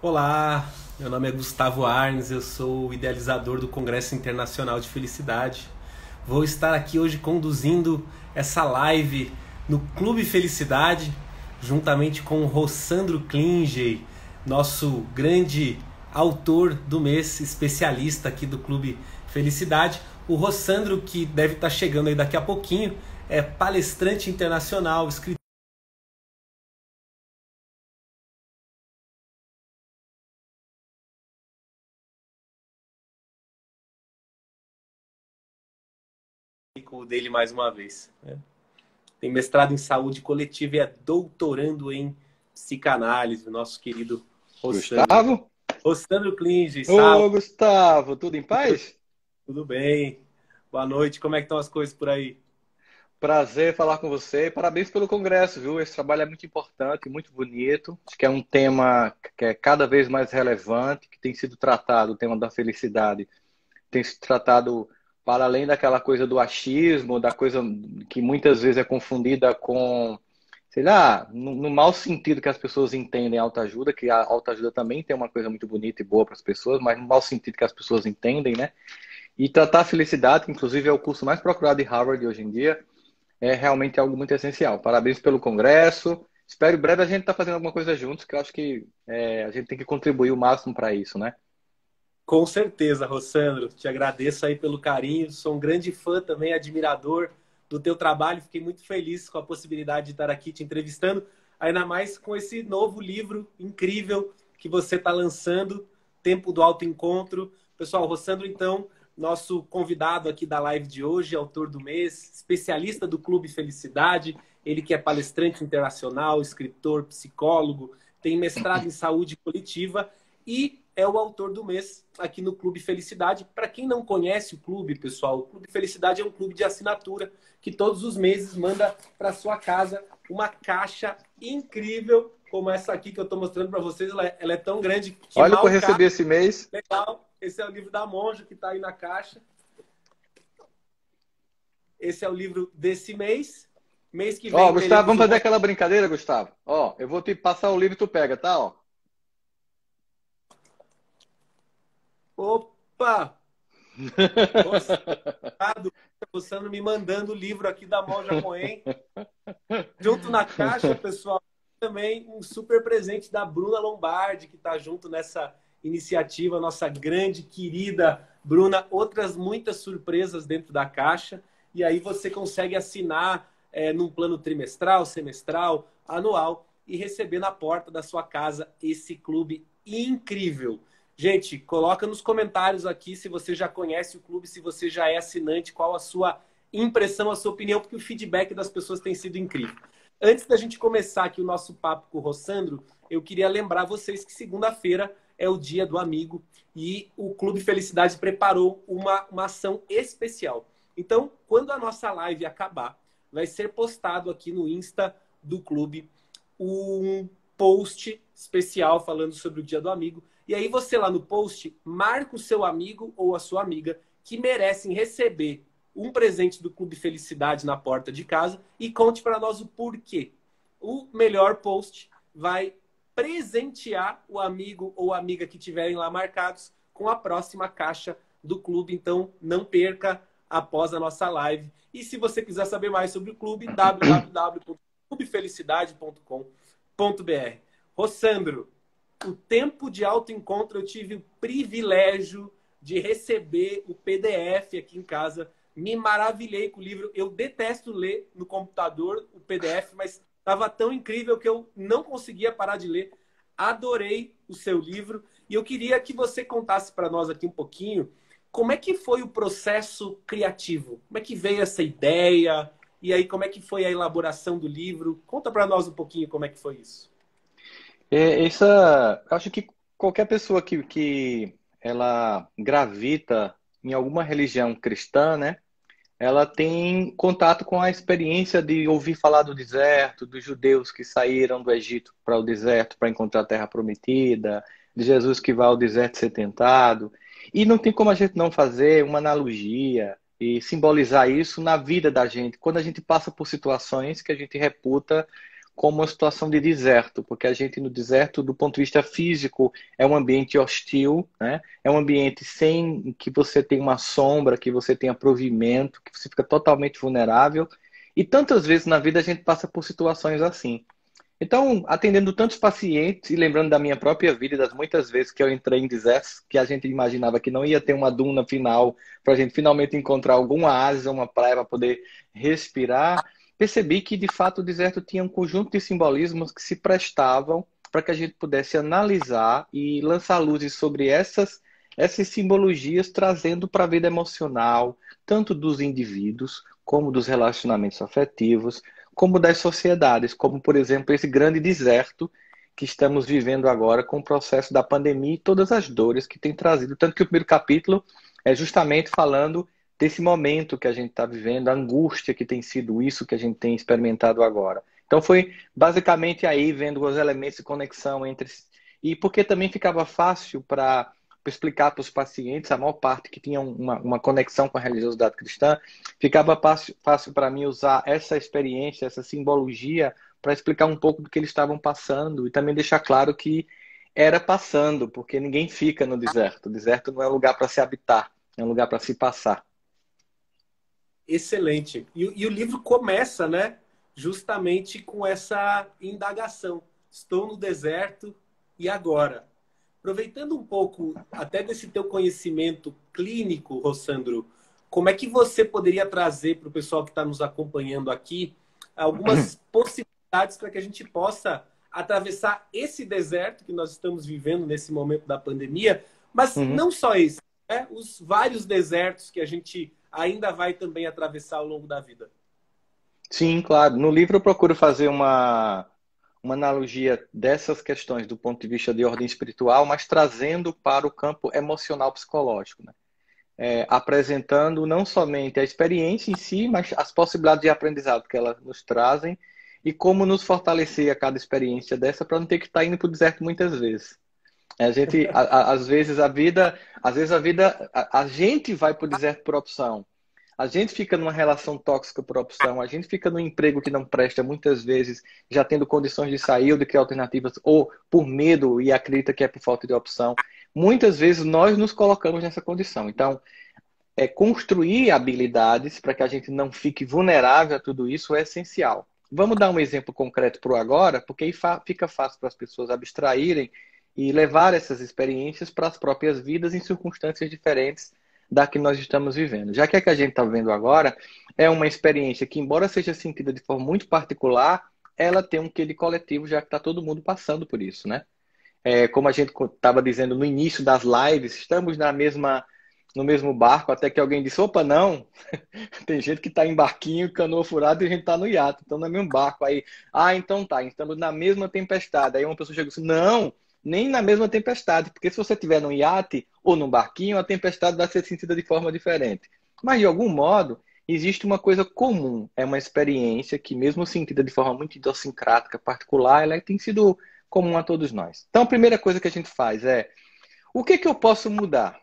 Olá, meu nome é Gustavo Arnes, eu sou o idealizador do Congresso Internacional de Felicidade. Vou estar aqui hoje conduzindo essa live no Clube Felicidade, juntamente com o Rossandro Klinge, nosso grande autor do mês, especialista aqui do Clube Felicidade. O Rossandro, que deve estar chegando aí daqui a pouquinho, é palestrante internacional, escritor dele mais uma vez, né? Tem mestrado em saúde coletiva e é doutorando em psicanálise, o nosso querido Rossandro. Gustavo? Rossandro Klinge, salve, Ô, Gustavo, tudo em paz? tudo bem? Boa noite, como é que estão as coisas por aí? Prazer falar com você. Parabéns pelo congresso, viu? Esse trabalho é muito importante, muito bonito. Acho que é um tema que é cada vez mais relevante, que tem sido tratado, o tema da felicidade, tem sido tratado para além daquela coisa do achismo, da coisa que muitas vezes é confundida com, sei lá, no mau sentido que as pessoas entendem autoajuda, que a autoajuda também tem uma coisa muito bonita e boa para as pessoas, mas no mau sentido que as pessoas entendem, né? E tratar a felicidade, que inclusive é o curso mais procurado de Harvard hoje em dia, é realmente algo muito essencial. Parabéns pelo congresso. Espero em breve a gente estar fazendo alguma coisa juntos, que eu acho que a gente tem que contribuir o máximo para isso, né? Com certeza, Rossandro, te agradeço aí pelo carinho, sou um grande fã também, admirador do teu trabalho, fiquei muito feliz com a possibilidade de estar aqui te entrevistando, ainda mais com esse novo livro incrível que você está lançando, Tempo do Autoencontro. Pessoal, Rossandro, então, nosso convidado aqui da live de hoje, autor do mês, especialista do Clube Felicidade, ele que é palestrante internacional, escritor, psicólogo, tem mestrado em saúde coletiva e é o autor do mês aqui no Clube Felicidade. Para quem não conhece o clube, pessoal, o Clube Felicidade é um clube de assinatura que todos os meses manda para sua casa uma caixa incrível como essa aqui que eu estou mostrando para vocês. Ela é tão grande que Olha o que eu mal cabe. recebi esse mês. Legal. Esse é o livro da Monja que está aí na caixa. Esse é o livro desse mês. Mês que Ó, vem Gustavo, teremos vamos o... fazer aquela brincadeira, Gustavo. Ó, eu vou te passar o livro e tu pega, tá? Ó. Opa! Rossado, Rossano me mandando o livro aqui da Monja Coen. Junto na caixa, pessoal, também um super presente da Bruna Lombardi, que está junto nessa iniciativa, nossa grande, querida Bruna. Outras muitas surpresas dentro da caixa. E aí você consegue assinar num plano trimestral, semestral, anual e receber na porta da sua casa esse clube incrível. Gente, coloca nos comentários aqui se você já conhece o clube, se você já é assinante, qual a sua impressão, a sua opinião, porque o feedback das pessoas tem sido incrível. Antes da gente começar aqui o nosso papo com o Rossandro, eu queria lembrar vocês que segunda-feira é o Dia do Amigo e o Clube Felicidade preparou uma ação especial. Então, quando a nossa live acabar, vai ser postado aqui no Insta do clube um post especial falando sobre o Dia do Amigo. E aí você lá no post marca o seu amigo ou a sua amiga que merecem receber um presente do Clube Felicidade na porta de casa e conte para nós o porquê. O melhor post vai presentear o amigo ou amiga que tiverem lá marcados com a próxima caixa do clube. Então, não perca após a nossa live. E se você quiser saber mais sobre o clube, www.clubefelicidade.com.br. Rossandro, o tempo de autoencontro eu tive o privilégio de receber o PDF aqui em casa. Me maravilhei com o livro. Eu detesto ler no computador o PDF, mas estava tão incrível que eu não conseguia parar de ler. Adorei o seu livro e eu queria que você contasse para nós aqui um pouquinho como é que foi o processo criativo. Como é que veio essa ideia? E aí, como é que foi a elaboração do livro? Conta para nós um pouquinho como é que foi isso. Acho que qualquer pessoa que ela gravita em alguma religião cristã, né? Ela tem contato com a experiência de ouvir falar do deserto, dos judeus que saíram do Egito para o deserto para encontrar a terra prometida, de Jesus que vai ao deserto ser tentado. E não tem como a gente não fazer uma analogia e simbolizar isso na vida da gente, quando a gente passa por situações que a gente reputa como uma situação de deserto, porque a gente no deserto, do ponto de vista físico, é um ambiente hostil, né? É um ambiente sem que você tenha uma sombra, que você tenha provimento, que você fica totalmente vulnerável. E tantas vezes na vida a gente passa por situações assim. Então, atendendo tantos pacientes e lembrando da minha própria vida e das muitas vezes que eu entrei em desertos que a gente imaginava que não ia ter uma duna final para a gente finalmente encontrar algum oásis ou uma praia para poder respirar, percebi que de fato o deserto tinha um conjunto de simbolismos que se prestavam para que a gente pudesse analisar e lançar luzes sobre essas simbologias, trazendo para a vida emocional, tanto dos indivíduos como dos relacionamentos afetivos, como das sociedades, como, por exemplo, esse grande deserto que estamos vivendo agora com o processo da pandemia e todas as dores que tem trazido. Tanto que o primeiro capítulo é justamente falando desse momento que a gente está vivendo, a angústia que tem sido isso que a gente tem experimentado agora. Então foi basicamente aí vendo os elementos de conexão entre... E porque também ficava fácil para explicar para os pacientes, a maior parte que tinha uma conexão com a religiosidade cristã, ficava fácil para mim usar essa experiência, essa simbologia, para explicar um pouco do que eles estavam passando e também deixar claro que era passando, porque ninguém fica no deserto. O deserto não é um lugar para se habitar, é um lugar para se passar. Excelente. E o livro começa, né, justamente com essa indagação. Estou no deserto e agora? Aproveitando um pouco até desse teu conhecimento clínico, Rossandro, como é que você poderia trazer para o pessoal que está nos acompanhando aqui algumas possibilidades para que a gente possa atravessar esse deserto que nós estamos vivendo nesse momento da pandemia, mas não só esse, né? Os vários desertos que a gente ainda vai também atravessar ao longo da vida. Sim, claro. No livro eu procuro fazer uma analogia dessas questões do ponto de vista de ordem espiritual, mas trazendo para o campo emocional psicológico, né? Apresentando não somente a experiência em si, mas as possibilidades de aprendizado que elas nos trazem e como nos fortalecer a cada experiência dessa para não ter que estar indo para o deserto muitas vezes. Às vezes a gente vai para o deserto por opção. A gente fica numa relação tóxica por opção, a gente fica num emprego que não presta, muitas vezes já tendo condições de sair ou de criar alternativas, ou por medo e acredita que é por falta de opção. Muitas vezes nós nos colocamos nessa condição. Então, construir habilidades para que a gente não fique vulnerável a tudo isso é essencial. Vamos dar um exemplo concreto para o agora, porque aí fica fácil para as pessoas abstraírem e levar essas experiências para as próprias vidas em circunstâncias diferentes da que nós estamos vivendo. Já que a gente está vivendo agora é uma experiência que, embora seja sentida de forma muito particular, ela tem um quê de coletivo, já que está todo mundo passando por isso, né? Como a gente estava dizendo no início das lives, estamos no mesmo barco, até que alguém disse, opa, não, tem gente que está em barquinho, canoa furada, e a gente está no iate, então no mesmo barco. Aí, então tá, estamos na mesma tempestade. Aí uma pessoa chega e diz, não, nem na mesma tempestade, porque se você estiver num iate ou num barquinho, a tempestade vai ser sentida de forma diferente. Mas, de algum modo, existe uma coisa comum, é uma experiência que, mesmo sentida de forma muito idiosincrática, particular, ela tem sido comum a todos nós. Então, a primeira coisa que a gente faz é, o que eu posso mudar?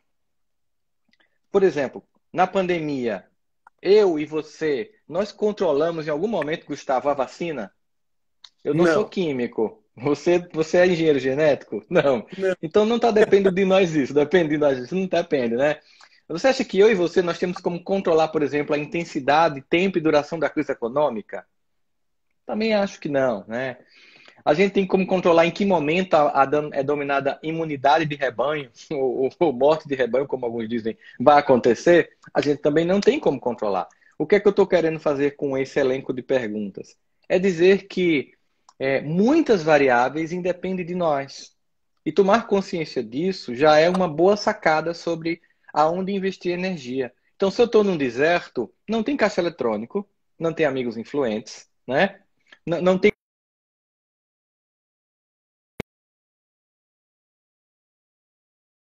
Por exemplo, na pandemia, eu e você, nós controlamos em algum momento, Gustavo, a vacina? Eu não sou químico. Você é engenheiro genético? Não. Não. Então não está dependendo de nós isso. Depende de nós isso. Não depende, né? Você acha que eu e você, nós temos como controlar, por exemplo, a intensidade, tempo e duração da crise econômica? Também acho que não, né? A gente tem como controlar em que momento é dominada imunidade de rebanho, ou morte de rebanho, como alguns dizem, vai acontecer? A gente também não tem como controlar. O que é que eu estou querendo fazer com esse elenco de perguntas? É dizer que muitas variáveis independem de nós. E tomar consciência disso já é uma boa sacada sobre aonde investir energia. Então, se eu estou num deserto, não tem caixa eletrônico, não tem amigos influentes, né? Não tem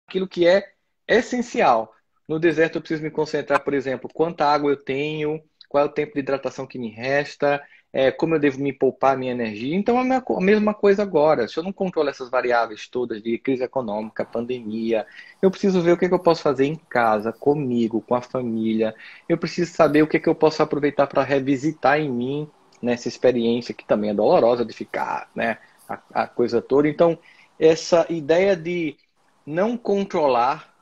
aquilo que é essencial. No deserto eu preciso me concentrar, por exemplo, quanta água eu tenho, qual é o tempo de hidratação que me resta, como eu devo me poupar minha energia. Então é a mesma coisa agora. Se eu não controlo essas variáveis todas de crise econômica, pandemia, eu preciso ver o que eu posso fazer em casa, comigo, com a família. Eu preciso saber o que eu posso aproveitar para revisitar em mim nessa experiência que também é dolorosa de ficar, né, a coisa toda. Então, essa ideia de não controlar,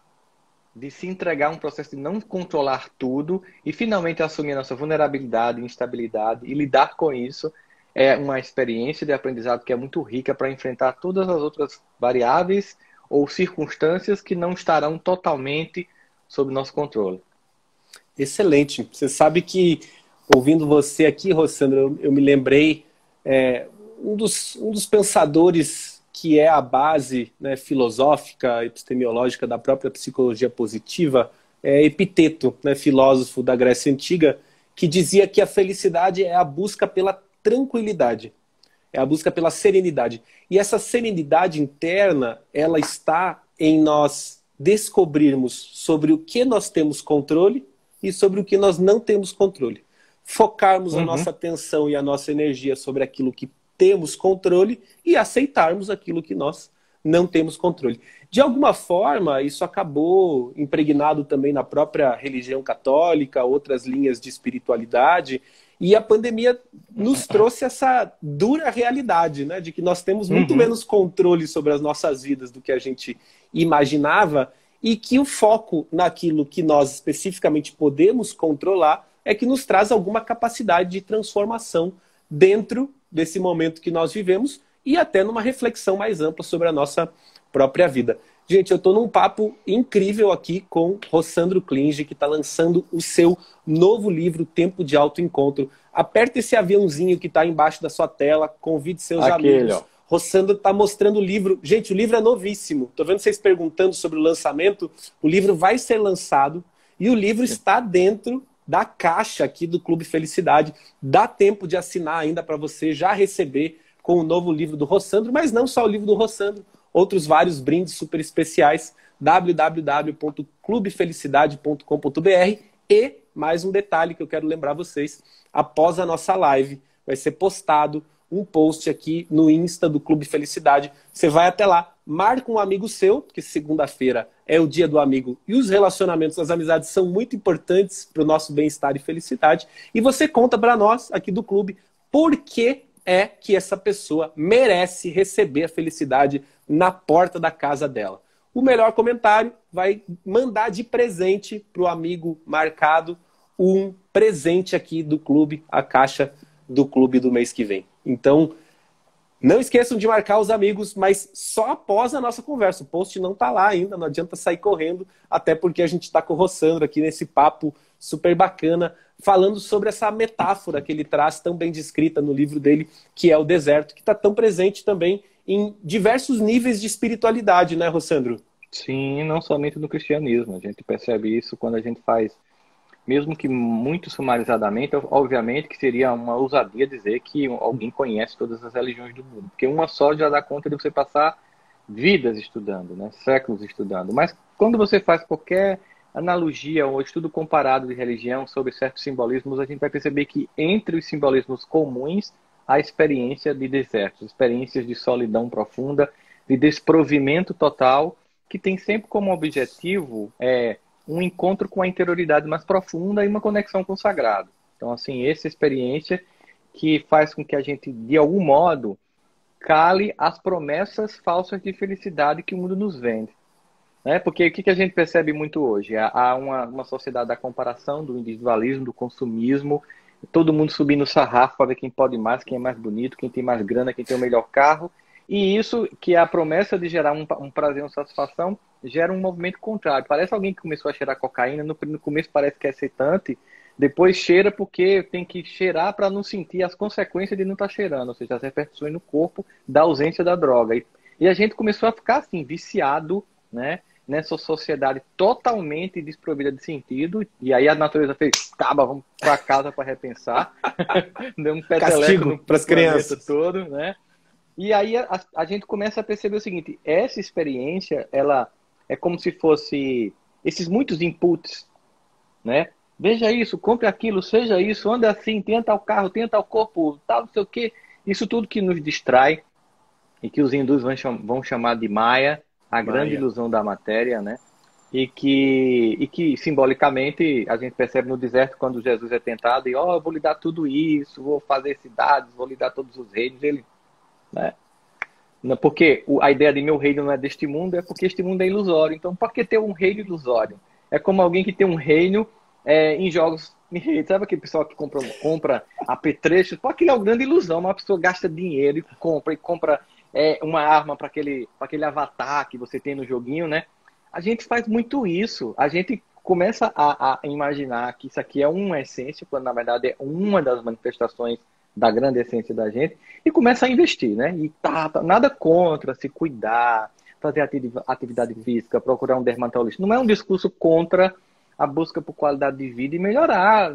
de se entregar a um processo de não controlar tudo e finalmente assumir a nossa vulnerabilidade, instabilidade e lidar com isso é uma experiência de aprendizado que é muito rica para enfrentar todas as outras variáveis ou circunstâncias que não estarão totalmente sob nosso controle. Excelente. Você sabe que, ouvindo você aqui, Rossandro, eu me lembrei, um dos pensadores que é a base, né, filosófica, epistemológica da própria psicologia positiva, é Epiteto, né, filósofo da Grécia Antiga, que dizia que a felicidade é a busca pela tranquilidade, é a busca pela serenidade. E essa serenidade interna, ela está em nós descobrirmos sobre o que nós temos controle e sobre o que nós não temos controle. Focarmos a nossa atenção e a nossa energia sobre aquilo que temos controle e aceitarmos aquilo que nós não temos controle. De alguma forma, isso acabou impregnado também na própria religião católica, outras linhas de espiritualidade, e a pandemia nos trouxe essa dura realidade, né, de que nós temos muito menos controle sobre as nossas vidas do que a gente imaginava, e que o foco naquilo que nós especificamente podemos controlar é que nos traz alguma capacidade de transformação dentro desse momento que nós vivemos e até numa reflexão mais ampla sobre a nossa própria vida. Gente, eu estou num papo incrível aqui com Rossandro Klinge, que está lançando o seu novo livro, Tempo de Autoencontro. Aperta esse aviãozinho que está embaixo da sua tela, convide seus amigos. Ó. Rossandro está mostrando o livro. Gente, o livro é novíssimo. Estou vendo vocês perguntando sobre o lançamento. O livro vai ser lançado e o livro está dentro da caixa aqui do Clube Felicidade. Dá tempo de assinar ainda para você já receber com o novo livro do Rossandro, mas não só o livro do Rossandro, outros vários brindes super especiais, www.clubefelicidade.com.br. E mais um detalhe que eu quero lembrar vocês, após a nossa live vai ser postado um post aqui no Insta do Clube Felicidade. Você vai até lá, marca um amigo seu, porque segunda-feira é o dia do amigo e os relacionamentos, as amizades são muito importantes para o nosso bem-estar e felicidade. E você conta para nós aqui do clube por que é que essa pessoa merece receber a felicidade na porta da casa dela. O melhor comentário vai mandar de presente para o amigo marcado um presente aqui do clube, a caixa do clube do mês que vem. Então, não esqueçam de marcar os amigos, mas só após a nossa conversa. O post não está lá ainda, não adianta sair correndo, até porque a gente está com o Rossandro aqui nesse papo super bacana, falando sobre essa metáfora que ele traz tão bem descrita no livro dele, que é o deserto, que está tão presente também em diversos níveis de espiritualidade, né, Rossandro? Sim, não somente no cristianismo. A gente percebe isso quando a gente faz, mesmo que muito sumarizadamente, obviamente que seria uma ousadia dizer que alguém conhece todas as religiões do mundo, porque uma só já dá conta de você passar vidas estudando, né? Séculos estudando. Mas quando você faz qualquer analogia ou estudo comparado de religião sobre certos simbolismos, a gente vai perceber que entre os simbolismos comuns, há a experiência de desertos, experiências de solidão profunda, de desprovimento total, que tem sempre como objetivo um encontro com a interioridade mais profunda e uma conexão com o sagrado. Então, assim, essa experiência que faz com que a gente, de algum modo, cale as promessas falsas de felicidade que o mundo nos vende. Né? Porque o que a gente percebe muito hoje? Há uma sociedade da comparação, do individualismo, do consumismo, todo mundo subindo o sarrafo para ver quem pode mais, quem é mais bonito, quem tem mais grana, quem tem o melhor carro. E isso, que é a promessa de gerar um prazer, uma satisfação, gera um movimento contrário. Parece alguém que começou a cheirar cocaína, no começo parece que é excitante, depois cheira porque tem que cheirar para não sentir as consequências de não estar cheirando, ou seja, as repercussões no corpo da ausência da droga. E a gente começou a ficar assim, viciado, né, nessa sociedade totalmente desprovida de sentido, e aí a natureza fez, vamos para casa para repensar, deu um peteleco para as crianças todo, né? E aí a gente começa a perceber o seguinte, essa experiência, ela é como se fosse esses muitos inputs, né? Veja isso, compre aquilo, seja isso, anda assim, tenha tal carro, tenha tal corpo, tal, não sei o quê. Isso tudo que nos distrai e que os hindus vão chamar de Maya, a grande ilusão da matéria, né? e que simbolicamente a gente percebe no deserto quando Jesus é tentado e eu vou lhe dar tudo isso, vou fazer cidades, vou lhe dar todos os reinos, ele, né? Porque a ideia de meu reino não é deste mundo, é porque este mundo é ilusório. Então, por que ter um reino ilusório? É como alguém que tem um reino em jogos. Sabe aquele pessoal que compra apetrechos? Pô, aquilo é uma grande ilusão. Uma pessoa gasta dinheiro e compra uma arma para aquele avatar que você tem no joguinho, né? A gente faz muito isso. A gente começa a imaginar que isso aqui é uma essência, quando na verdade é uma das manifestações da grande essência da gente, e começa a investir, né? E nada contra se cuidar, fazer atividade física, procurar um dermatologista. Não é um discurso contra a busca por qualidade de vida e melhorar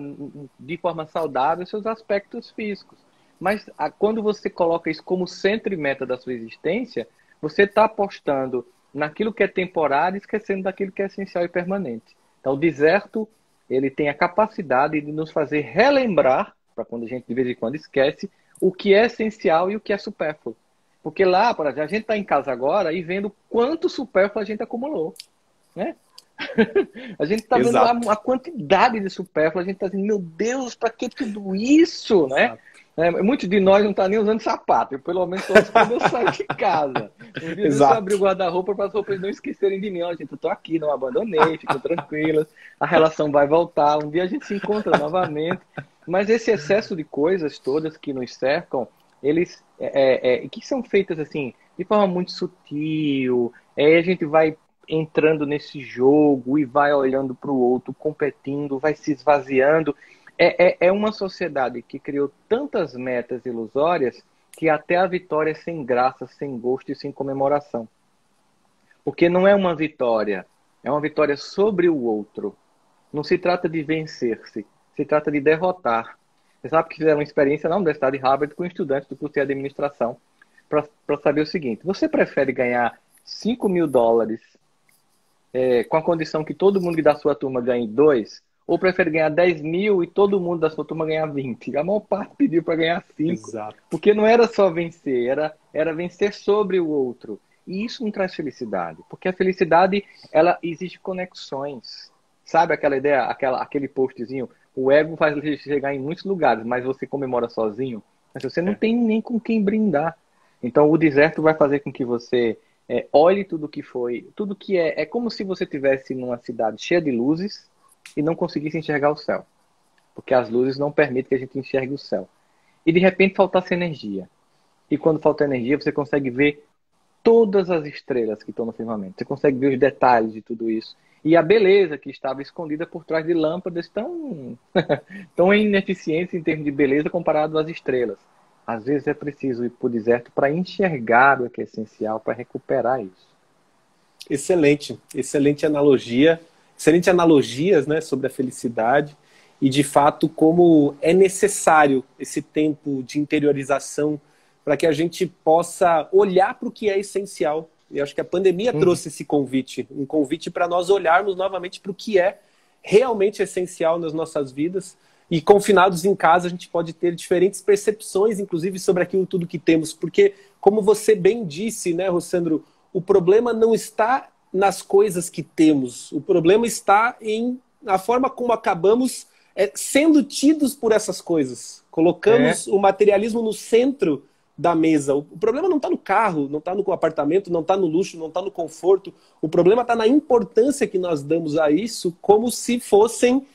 de forma saudável seus aspectos físicos. Mas quando você coloca isso como centro e meta da sua existência, você está apostando naquilo que é temporário e esquecendo daquilo que é essencial e permanente. Então, o deserto, ele tem a capacidade de nos fazer relembrar, para quando a gente de vez em quando esquece, o que é essencial e o que é supérfluo. Porque lá, por exemplo, a gente está em casa agora e vendo quanto supérfluo a gente acumulou, né? A gente está vendo lá a quantidade de supérfluo, a gente está dizendo, meu Deus, para que tudo isso, né? Muitos de nós não estão nem usando sapato, eu pelo menos só quando eu saio de casa. Um dia eu abri o guarda-roupa para as roupas não esquecerem de mim. Ó, gente, eu estou aqui, não abandonei, fico tranquila, a relação vai voltar, um dia a gente se encontra novamente. Mas esse excesso de coisas todas que nos cercam, eles que são feitas assim, de forma muito sutil, a gente vai entrando nesse jogo e vai olhando para o outro, competindo, vai se esvaziando. É uma sociedade que criou tantas metas ilusórias que até a vitória é sem graça, sem gosto e sem comemoração. Porque não é uma vitória, é uma vitória sobre o outro. Não se trata de vencer-se, se trata de derrotar. Você sabe que fizeram uma experiência na Universidade de Harvard com estudantes do curso de administração para saber o seguinte: você prefere ganhar $5.000 com a condição que todo mundo da sua turma ganhe 2, ou prefere ganhar 10 mil e todo mundo da sua turma ganhar 20? A maior parte pediu para ganhar 5. Exato. Porque não era só vencer, era vencer sobre o outro. E isso não traz felicidade, porque a felicidade, ela exige conexões. Sabe aquela ideia, aquele postzinho? O ego faz você chegar em muitos lugares, mas você comemora sozinho. Mas você não tem nem com quem brindar. Então o deserto vai fazer com que você olhe tudo que foi, tudo que é como se você estivesse numa cidade cheia de luzes e não conseguisse enxergar o céu. Porque as luzes não permitem que a gente enxergue o céu. E de repente faltasse energia. E quando falta energia, você consegue ver todas as estrelas que estão no firmamento. Você consegue ver os detalhes de tudo isso. E a beleza que estava escondida por trás de lâmpadas tão ineficientes em termos de beleza comparado às estrelas. Às vezes é preciso ir para o deserto para enxergar o que é essencial, para recuperar isso. Excelente, excelente analogia. Excelente analogias, né, sobre a felicidade e, de fato, como é necessário esse tempo de interiorização para que a gente possa olhar para o que é essencial. E acho que a pandemia trouxe esse convite, um convite para nós olharmos novamente para o que é realmente essencial nas nossas vidas. E confinados em casa, a gente pode ter diferentes percepções, inclusive, sobre aquilo tudo que temos. Porque, como você bem disse, né, Rossandro, o problema não está nas coisas que temos. O problema está na forma como acabamos sendo tidos por essas coisas. Colocamos o materialismo no centro da mesa. O problema não está no carro, não está no apartamento, não está no luxo, não está no conforto. O problema está na importância que nós damos a isso, como se fossem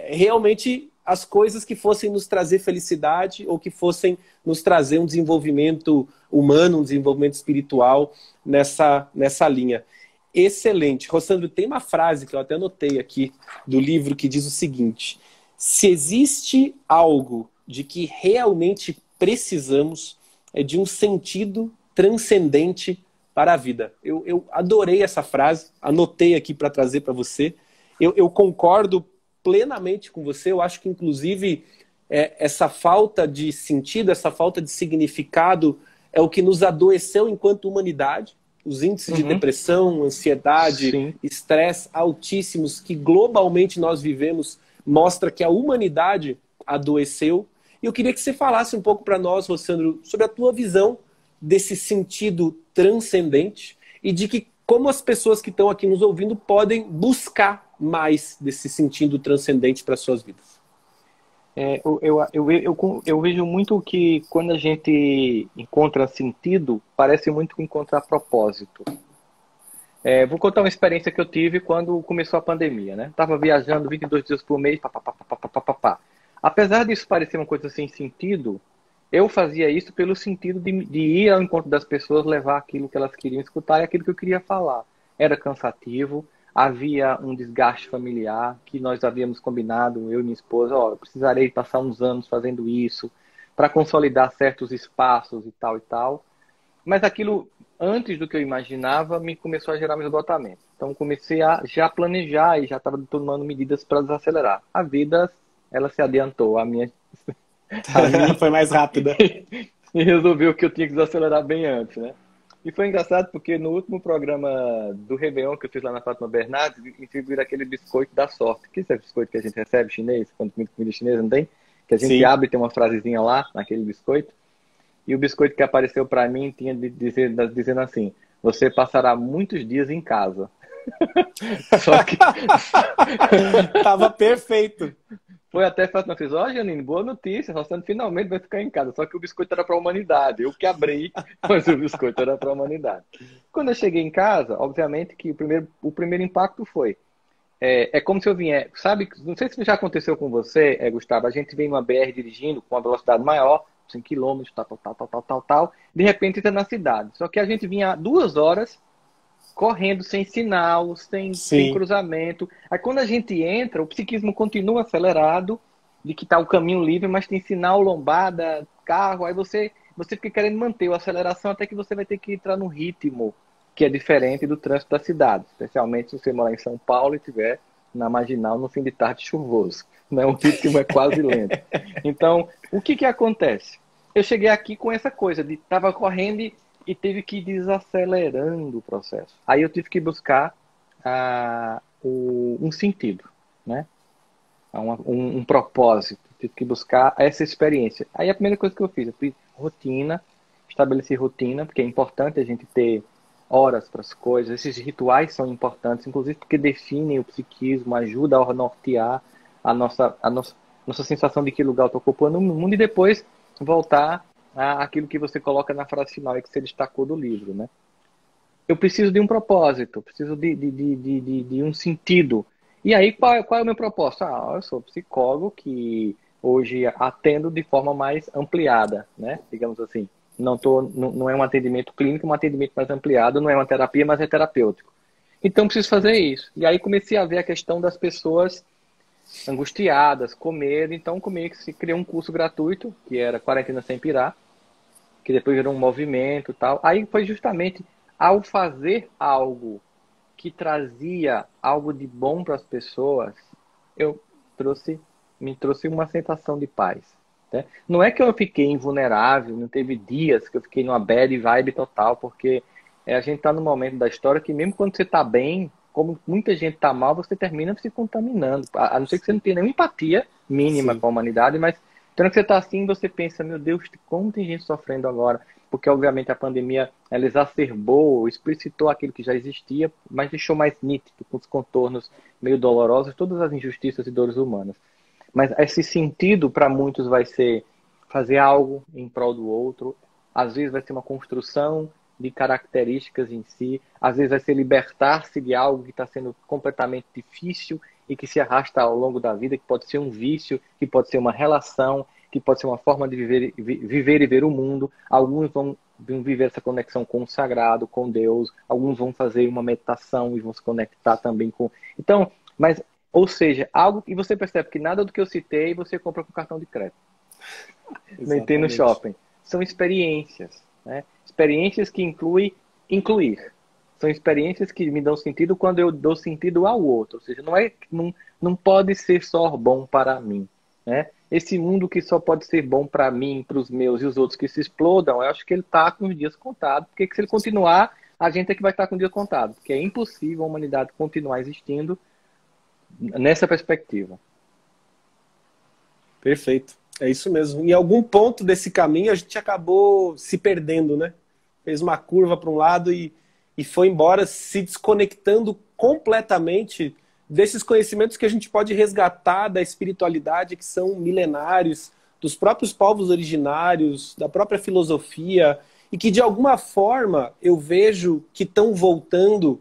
realmente as coisas que fossem nos trazer felicidade ou que fossem nos trazer um desenvolvimento humano, um desenvolvimento espiritual nessa linha. Excelente. Rossandro, tem uma frase que eu até anotei aqui do livro que diz o seguinte: se existe algo de que realmente precisamos, é de um sentido transcendente para a vida. Eu adorei essa frase, anotei aqui para trazer para você. Eu concordo plenamente com você. Eu acho que, inclusive, essa falta de sentido, essa falta de significado é o que nos adoeceu enquanto humanidade. Os índices de depressão, ansiedade, estresse altíssimos que globalmente nós vivemos mostra que a humanidade adoeceu. E eu queria que você falasse um pouco para nós, Rossandro, sobre a tua visão desse sentido transcendente e de que como as pessoas que estão aqui nos ouvindo podem buscar mais desse sentido transcendente para suas vidas? Eu vejo muito que quando a gente encontra sentido, parece muito encontrar propósito. Vou contar uma experiência que eu tive quando começou a pandemia, né? Tava viajando 22 dias por mês, pá. Apesar disso parecer uma coisa sem sentido, eu fazia isso pelo sentido de ir ao encontro das pessoas, levar aquilo que elas queriam escutar e aquilo que eu queria falar. Era cansativo, havia um desgaste familiar que nós havíamos combinado, eu e minha esposa, eu precisarei passar uns anos fazendo isso para consolidar certos espaços e tal e tal. Mas aquilo, antes do que eu imaginava, me começou a gerar um esgotamento. Então comecei a já planejar e já estava tomando medidas para desacelerar. A vida, ela se adiantou, a minha Foi mais rápida. e resolveu que eu tinha que desacelerar bem antes, né? E foi engraçado porque no último programa do Réveillon que eu fiz lá na Fátima Bernardes, distribuíram aquele biscoito da sorte. Que esse biscoito que a gente recebe chinês, quando comida chinesa, não tem? Que a gente Sim. abre e tem uma frasezinha lá, naquele biscoito. E o biscoito que apareceu para mim tinha dizendo assim: você passará muitos dias em casa. Só que Tava perfeito. foi até Fátima fez, ó, Janine, boa notícia, Rossano finalmente vai ficar em casa. Só que o biscoito era para a humanidade. Eu que abri, mas o biscoito era para a humanidade. Quando eu cheguei em casa, obviamente que o primeiro impacto foi, é como se eu viesse, sabe, não sei se já aconteceu com você, Gustavo, a gente vem numa BR dirigindo com uma velocidade maior, 100 quilômetros, tal, de repente entra na cidade. Só que a gente vinha 2 horas correndo sem sinal, sem Sim. cruzamento. Aí quando a gente entra, o psiquismo continua acelerado, de que está o caminho livre, mas tem sinal, lombada, carro, aí você fica querendo manter a aceleração até que você vai ter que entrar no ritmo que é diferente do trânsito da cidade, especialmente se você morar em São Paulo e estiver na Marginal no fim de tarde chuvoso. Né? O ritmo é quase lento. Então, o que acontece? Eu cheguei aqui com essa coisa de estava correndo e teve que ir desacelerando o processo. Aí eu tive que buscar um sentido, né? Um propósito. Tive que buscar essa experiência. Aí a primeira coisa que eu fiz rotina, estabeleci rotina, porque é importante a gente ter horas para as coisas. Esses rituais são importantes, inclusive porque definem o psiquismo, ajuda a nortear a nossa sensação de que lugar eu estou ocupando no mundo e depois voltar àquilo que você coloca na frase final e que você destacou do livro, né? Eu preciso de um propósito, preciso de um sentido. E aí, qual é o meu propósito? Eu sou psicólogo que hoje atendo de forma mais ampliada, né? Digamos assim. Não é um atendimento clínico, é um atendimento mais ampliado, não é uma terapia, mas é terapêutico. Então, preciso fazer isso. E aí comecei a ver a questão das pessoas angustiadas, com medo. Então, comigo se criou um curso gratuito, que era Quarentena Sem Pirar, que depois virou um movimento e tal. Aí foi justamente ao fazer algo que trazia algo de bom para as pessoas, eu me trouxe uma sensação de paz. Né? Não é que eu fiquei invulnerável, não teve dias que eu fiquei numa bad vibe total, porque a gente está num momento da história que mesmo quando você está bem, como muita gente está mal, você termina se contaminando. A não ser que você não tenha nenhuma empatia mínima Sim. com a humanidade, mas quando você está assim, você pensa, meu Deus, como tem gente sofrendo agora? Porque, obviamente, a pandemia ela exacerbou, explicitou aquilo que já existia, mas deixou mais nítido, com os contornos meio dolorosos, todas as injustiças e dores humanas. Mas esse sentido, para muitos, vai ser fazer algo em prol do outro. Às vezes vai ser uma construção de características em si. Às vezes vai ser libertar-se de algo que está sendo completamente difícil e que se arrasta ao longo da vida, que pode ser um vício, que pode ser uma relação, que pode ser uma forma de viver e ver o mundo. Alguns vão viver essa conexão com o sagrado, com Deus. Alguns vão fazer uma meditação e vão se conectar também com... Então, mas, ou seja, algo que você percebe que nada do que eu citei você compra com cartão de crédito. Nem tem no shopping. São experiências, né? Experiências que incluir. São experiências que me dão sentido quando eu dou sentido ao outro. Ou seja, não pode ser só bom para mim, né? Esse mundo que só pode ser bom para mim, para os meus e os outros que se explodam, eu acho que ele está com os dias contados. Porque se ele continuar, a gente é que vai estar com o dia contado. Porque é impossível a humanidade continuar existindo nessa perspectiva. Perfeito. É isso mesmo. Em algum ponto desse caminho a gente acabou se perdendo, né? Fez uma curva para um lado e e foi embora se desconectando completamente desses conhecimentos que a gente pode resgatar da espiritualidade, que são milenários, dos próprios povos originários, da própria filosofia, e que de alguma forma eu vejo que estão voltando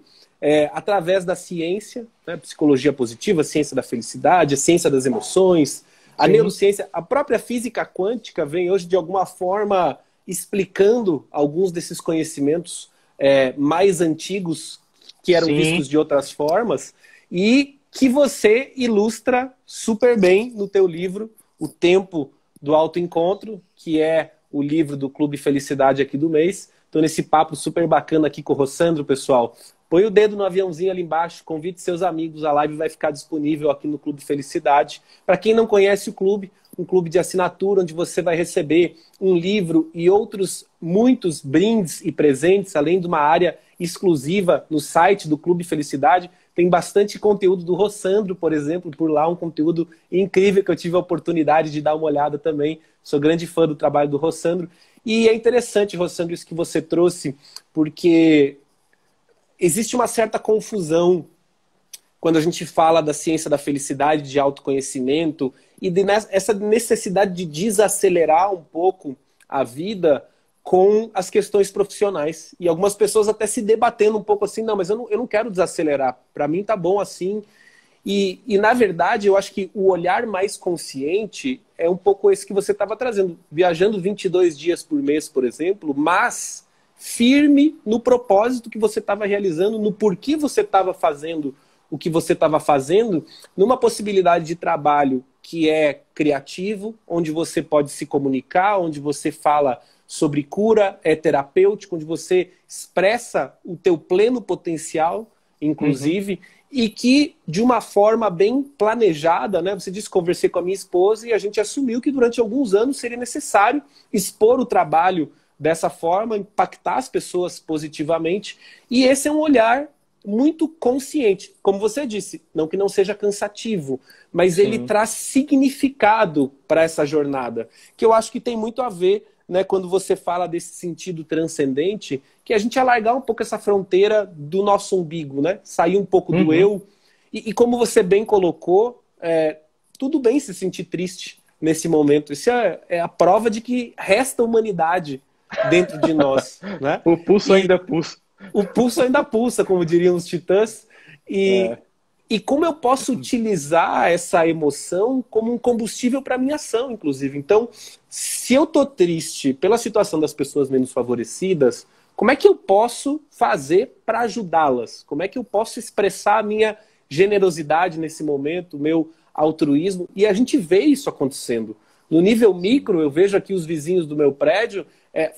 através da ciência, né? Psicologia positiva, a ciência da felicidade, a ciência das emoções, a neurociência, a própria física quântica vem hoje de alguma forma explicando alguns desses conhecimentos mais antigos que eram vistos de outras formas e que você ilustra super bem no teu livro, O Tempo do Autoencontro, que é o livro do Clube Felicidade aqui do mês. Então, nesse papo super bacana aqui com o Rossandro, pessoal, põe o dedo no aviãozinho ali embaixo, convide seus amigos, a live vai ficar disponível aqui no Clube Felicidade. Para quem não conhece o clube, um clube de assinatura onde você vai receber um livro e outros muitos brindes e presentes, além de uma área exclusiva no site do Clube Felicidade. Tem bastante conteúdo do Rossandro, por exemplo, por lá, um conteúdo incrível que eu tive a oportunidade de dar uma olhada também. Sou grande fã do trabalho do Rossandro. E é interessante, Rossandro, isso que você trouxe, porque existe uma certa confusão quando a gente fala da ciência da felicidade, de autoconhecimento, e essa necessidade de desacelerar um pouco a vida com as questões profissionais. E algumas pessoas até se debatendo um pouco assim, não, mas eu não quero desacelerar, para mim tá bom assim. E, na verdade, eu acho que o olhar mais consciente é um pouco esse que você estava trazendo. Viajando 22 dias por mês, por exemplo, mas firme no propósito que você estava realizando, no porquê você estava fazendo o que você estava fazendo, numa possibilidade de trabalho que é criativo, onde você pode se comunicar, onde você fala sobre cura, é terapêutico, onde você expressa o teu pleno potencial, inclusive, e que de uma forma bem planejada, né? Você disse, conversei com a minha esposa e a gente assumiu que durante alguns anos seria necessário expor o trabalho dessa forma, impactar as pessoas positivamente, e esse é um olhar muito consciente, como você disse, não que não seja cansativo, mas ele traz significado para essa jornada, que eu acho que tem muito a ver, né, quando você fala desse sentido transcendente, que a gente alargar um pouco essa fronteira do nosso umbigo, né? Sair um pouco do eu, e como você bem colocou, tudo bem se sentir triste nesse momento, isso é a prova de que resta humanidade dentro de nós, né? O pulso ainda pulsa. O pulso ainda pulsa, como diriam os titãs. E como eu posso utilizar essa emoção como um combustível para a minha ação, inclusive. Então, se eu estou triste pela situação das pessoas menos favorecidas, como é que eu posso fazer para ajudá-las? Como é que eu posso expressar a minha generosidade nesse momento, o meu altruísmo? E a gente vê isso acontecendo. No nível micro, eu vejo aqui os vizinhos do meu prédio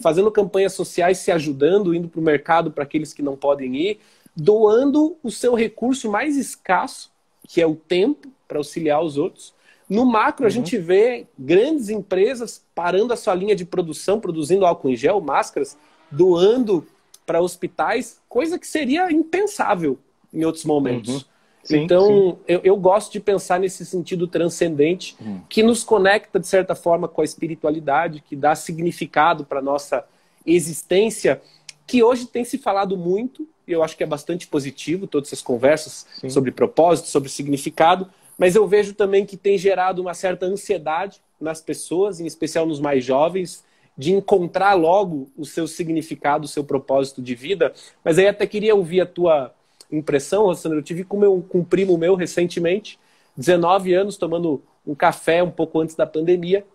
fazendo campanhas sociais, se ajudando, indo para o mercado para aqueles que não podem ir, doando o seu recurso mais escasso, que é o tempo, para auxiliar os outros. No macro, a gente vê grandes empresas parando a sua linha de produção, produzindo álcool em gel, máscaras, doando para hospitais, coisa que seria impensável em outros momentos. Então, eu gosto de pensar nesse sentido transcendente, que nos conecta, de certa forma, com a espiritualidade, que dá significado para a nossa existência, que hoje tem se falado muito, e eu acho que é bastante positivo, todas essas conversas sobre propósito, sobre significado, mas eu vejo também que tem gerado uma certa ansiedade nas pessoas, em especial nos mais jovens, de encontrar logo o seu significado, o seu propósito de vida. Mas aí até queria ouvir a tua impressão, Rossandro. Eu tive com um primo meu recentemente, 19 anos, tomando um café um pouco antes da pandemia.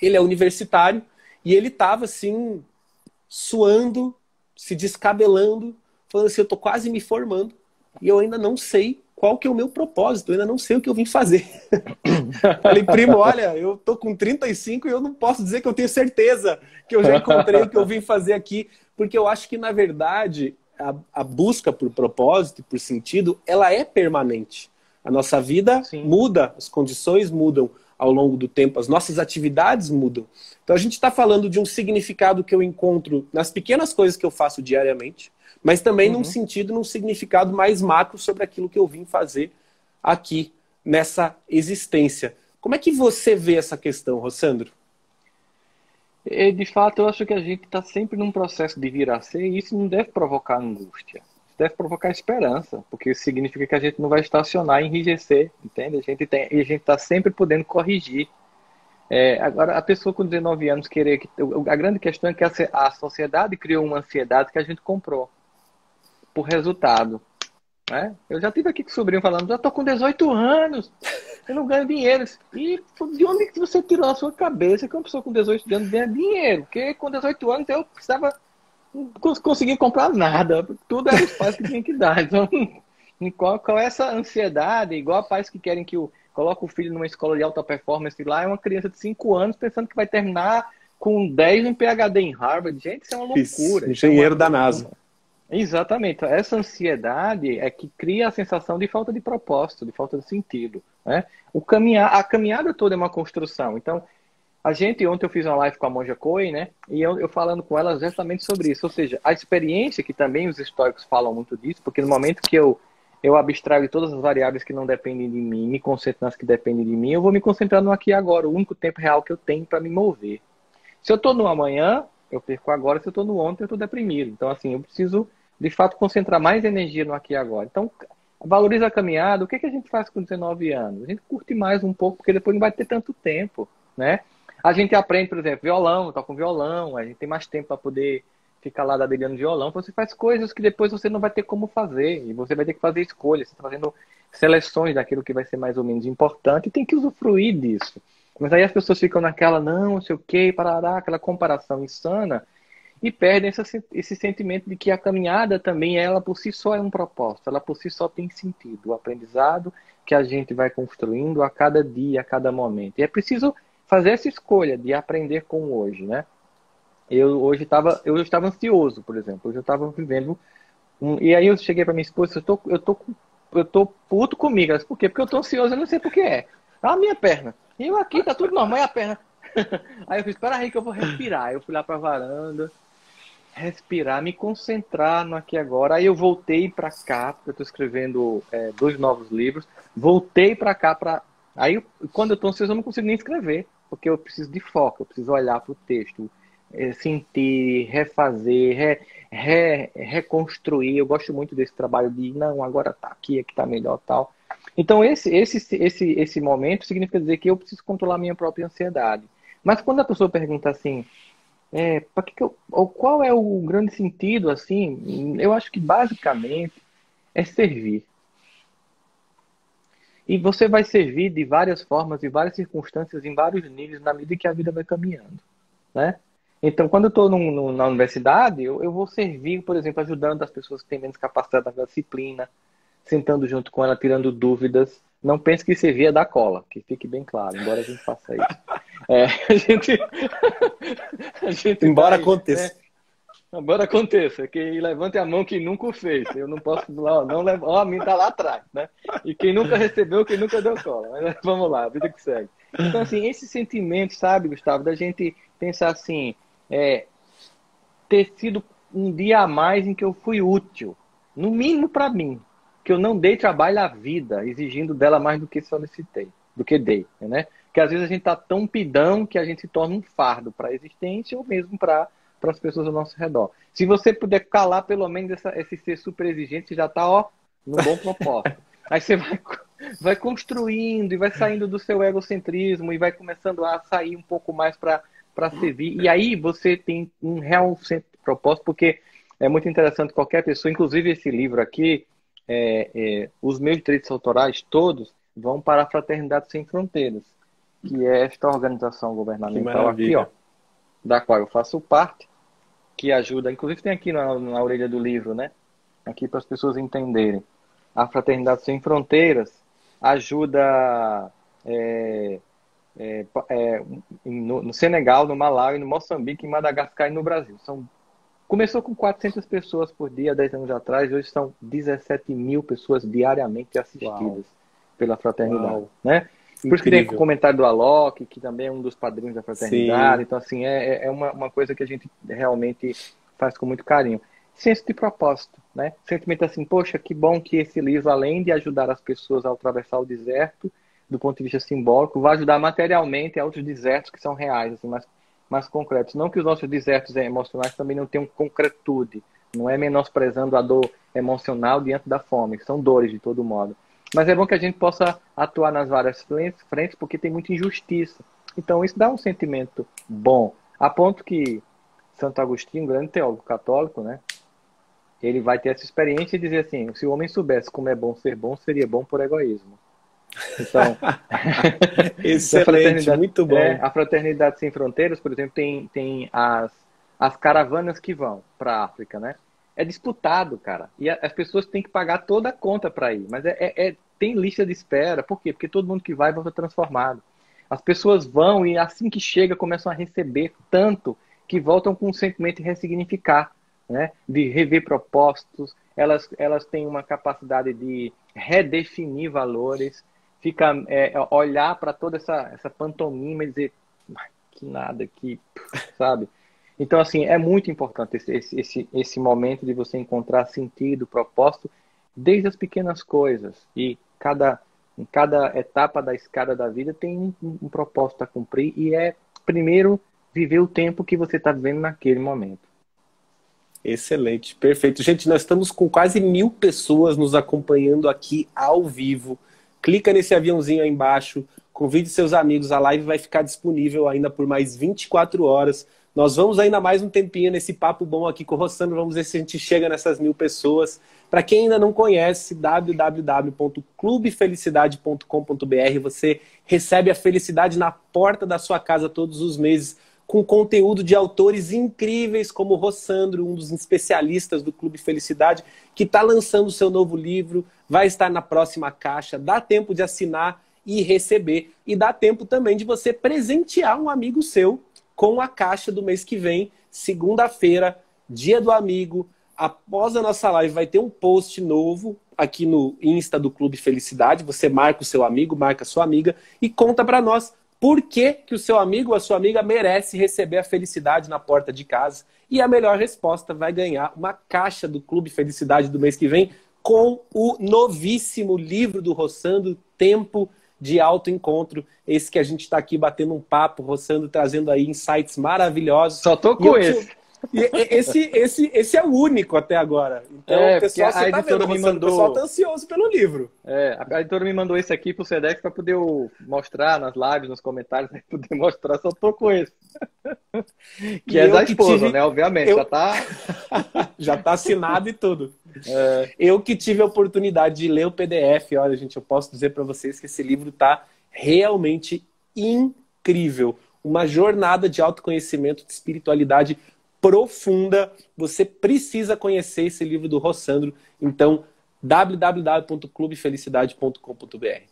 Ele é universitário e ele estava assim, suando, se descabelando, falando assim, eu estou quase me formando e eu ainda não sei qual que é o meu propósito, eu ainda não sei o que eu vim fazer. Falei, primo, olha, eu tô com 35 e eu não posso dizer que eu tenho certeza que eu já encontrei o que eu vim fazer aqui, porque eu acho que, na verdade, a busca por propósito e por sentido, ela é permanente. A nossa vida muda, as condições mudam ao longo do tempo, as nossas atividades mudam. Então a gente está falando de um significado que eu encontro nas pequenas coisas que eu faço diariamente, mas também num sentido, num significado mais macro sobre aquilo que eu vim fazer aqui, nessa existência. Como é que você vê essa questão, Rossandro? E, de fato, eu acho que a gente está sempre num processo de vir a ser, e isso não deve provocar angústia. Isso deve provocar esperança, porque isso significa que a gente não vai estacionar e enrijecer, entende? E a gente está sempre podendo corrigir. Agora, a pessoa com 19 anos querer que. A grande questão é que a sociedade criou uma ansiedade que a gente comprou por resultado. Né? Eu já tive aqui com o sobrinho falando, já tô com 18 anos, eu não ganho dinheiro. E de onde que você tirou a sua cabeça que uma pessoa com 18 anos ganha dinheiro? Porque com 18 anos eu precisava, não conseguia comprar nada, tudo era os pais que tinham que dar. Então, qual é essa ansiedade? Igual pais que querem que coloca o filho numa escola de alta performance lá, é uma criança de 5 anos pensando que vai terminar com 10 em PhD em Harvard. Gente, isso é uma loucura. Engenheiro da NASA. Exatamente. Essa ansiedade é que cria a sensação de falta de propósito, de falta de sentido. Né? A caminhada toda é uma construção. Então, ontem eu fiz uma live com a Monja Coen, né? E eu falando com ela exatamente sobre isso. Ou seja, a experiência, que também os estoicos falam muito disso, porque no momento que eu abstraio todas as variáveis que não dependem de mim, me concentro nas que dependem de mim, eu vou me concentrar no aqui e agora, o único tempo real que eu tenho para me mover. Se eu estou no amanhã, eu perco agora. Se eu estou no ontem, eu estou deprimido. Então, assim, eu preciso, de fato, concentrar mais energia no aqui e agora. Então, valoriza a caminhada. O que a gente faz com 19 anos? A gente curte mais um pouco, porque depois não vai ter tanto tempo, né? A gente aprende, por exemplo, violão, toca um violão, a gente tem mais tempo para poder ficar lá dadilhando violão. Você faz coisas que depois você não vai ter como fazer, e você vai ter que fazer escolhas, você está fazendo seleções daquilo que vai ser mais ou menos importante, e tem que usufruir disso. Mas aí as pessoas ficam naquela, não sei o que, parará, aquela comparação insana, e perdem esse sentimento de que a caminhada também, ela por si só é um propósito, ela por si só tem sentido, o aprendizado que a gente vai construindo a cada dia, a cada momento. E é preciso fazer essa escolha de aprender com o hoje, né? Eu estava ansioso, por exemplo, hoje eu estava vivendo, e aí eu cheguei para minha esposa, eu tô puto comigo. Ela disse, por quê? Porque eu tô ansioso, eu não sei por que é. A minha perna. E eu aqui, tá tudo normal, e a perna. Aí eu fiz, espera aí que eu vou respirar. Eu fui lá pra varanda, respirar, me concentrar no aqui e agora. Aí eu voltei pra cá, porque eu tô escrevendo 2 novos livros. Voltei pra cá Aí, quando eu tô ansioso, eu não consigo nem escrever, porque eu preciso de foco, eu preciso olhar pro texto, sentir, refazer, reconstruir. Eu gosto muito desse trabalho de, não, agora tá aqui tá melhor, tal. Então, esse momento significa dizer que eu preciso controlar a minha própria ansiedade. Mas quando a pessoa pergunta assim, ou qual é o grande sentido, assim, eu acho que basicamente é servir. E você vai servir de várias formas, de várias circunstâncias, em vários níveis, na medida que a vida vai caminhando, né? Então, quando eu estou na universidade, eu vou servir, por exemplo, ajudando as pessoas que têm menos capacidade na disciplina, sentando junto com ela, tirando dúvidas. Não pense que servir é dar cola, que fique bem claro, embora a gente faça isso. A gente embora aconteça. Embora aconteça, que levante a mão quem nunca o fez. Eu não posso não levar. Ó, a mim tá lá atrás, né? E quem nunca recebeu, quem nunca deu cola. Mas vamos lá, a vida que segue. Então, assim, esse sentimento, sabe, Gustavo, da gente pensar assim, ter sido um dia a mais em que eu fui útil, no mínimo para mim, que eu não dei trabalho à vida, exigindo dela mais do que solicitei, do que dei, né? Porque às vezes a gente tá tão pidão que a gente se torna um fardo para a existência ou mesmo para as pessoas ao nosso redor. Se você puder calar pelo menos esse ser super exigente, você já está no bom propósito. Aí você vai construindo e vai saindo do seu egocentrismo e vai começando a sair um pouco mais para servir. E aí você tem um real centro de propósito, porque é muito interessante qualquer pessoa, inclusive esse livro aqui, os meus direitos autorais todos vão para a Fraternidade Sem Fronteiras, que é esta organização governamental aqui, da qual eu faço parte, que ajuda, inclusive tem aqui na orelha do livro, né? Aqui para as pessoas entenderem. A Fraternidade Sem Fronteiras ajuda no Senegal, no Malawi, no Moçambique, em Madagascar e no Brasil. Começou com 400 pessoas por dia, 10 anos atrás, hoje são 17 mil pessoas diariamente assistidas pela Fraternidade, né? Por isso que tem o comentário do Alok, que também é um dos padrinhos da Fraternidade. Sim. Então, assim, é uma coisa que a gente realmente faz com muito carinho. Senso de propósito, né? Sentimento assim, poxa, que bom que esse livro, além de ajudar as pessoas a atravessar o deserto, do ponto de vista simbólico, vai ajudar materialmente a outros desertos que são reais, assim, mas mais concretos. Não que os nossos desertos emocionais também não tenham concretude. Não é menosprezando a dor emocional diante da fome. São dores de todo modo. Mas é bom que a gente possa atuar nas várias frentes, porque tem muita injustiça. Então isso dá um sentimento bom. A ponto que Santo Agostinho, um grande teólogo católico, né? Ele vai ter essa experiência e dizer assim, se o homem soubesse como é bom, seria bom por egoísmo. Então, Excelente, muito bom. A Fraternidade Sem Fronteiras, por exemplo, tem as caravanas que vão para a África, né? É disputado, cara. E as pessoas têm que pagar toda a conta para ir. Mas tem lista de espera. Por quê? Porque todo mundo que vai volta transformado. As pessoas vão e assim que chega começam a receber tanto que voltam com um sentimento de ressignificar, né? De rever propósitos. Elas têm uma capacidade de redefinir valores. Fica olhar para toda essa pantomima e dizer que nada, sabe? Então, assim, é muito importante esse momento de você encontrar sentido, propósito, desde as pequenas coisas. E em cada etapa da escada da vida tem um propósito a cumprir e primeiro, viver o tempo que você está vivendo naquele momento. Excelente, perfeito. Gente, nós estamos com quase 1000 pessoas nos acompanhando aqui ao vivo. Clica nesse aviãozinho aí embaixo, convide seus amigos, a live vai ficar disponível ainda por mais 24 horas. Nós vamos ainda mais um tempinho nesse papo bom aqui com o Rossandro, vamos ver se a gente chega nessas 1000 pessoas. Para quem ainda não conhece, www.clubefelicidade.com.br, você recebe a felicidade na porta da sua casa todos os meses, com conteúdo de autores incríveis como o Rossandro, um dos especialistas do Clube Felicidade, que está lançando o seu novo livro, vai estar na próxima caixa, dá tempo de assinar e receber, e dá tempo também de você presentear um amigo seu com a caixa do mês que vem, segunda-feira, dia do amigo. Após a nossa live vai ter um post novo aqui no Insta do Clube Felicidade, você marca o seu amigo, marca a sua amiga e conta para nós por que o seu amigo ou a sua amiga merece receber a felicidade na porta de casa. E a melhor resposta vai ganhar uma caixa do Clube Felicidade do mês que vem com o novíssimo livro do Rossandro, Tempo de Autoencontro. Esse que a gente está aqui batendo um papo, Rossandro trazendo aí insights maravilhosos. Só tô com esse. Esse é o único até agora. Então, pessoal, você tá vendo, o pessoal tá ansioso pelo livro. A editora me mandou esse aqui pro Sedex para poder mostrar nas lives, nos comentários, para poder mostrar, só tô com esse. Que é da esposa, né? Obviamente, já tá assinado e tudo. Eu que tive a oportunidade de ler o PDF, olha, gente, eu posso dizer para vocês que esse livro tá realmente incrível. Uma jornada de autoconhecimento, de espiritualidade profunda. Você precisa conhecer esse livro do Rossandro. Então, www.clubefelicidade.com.br.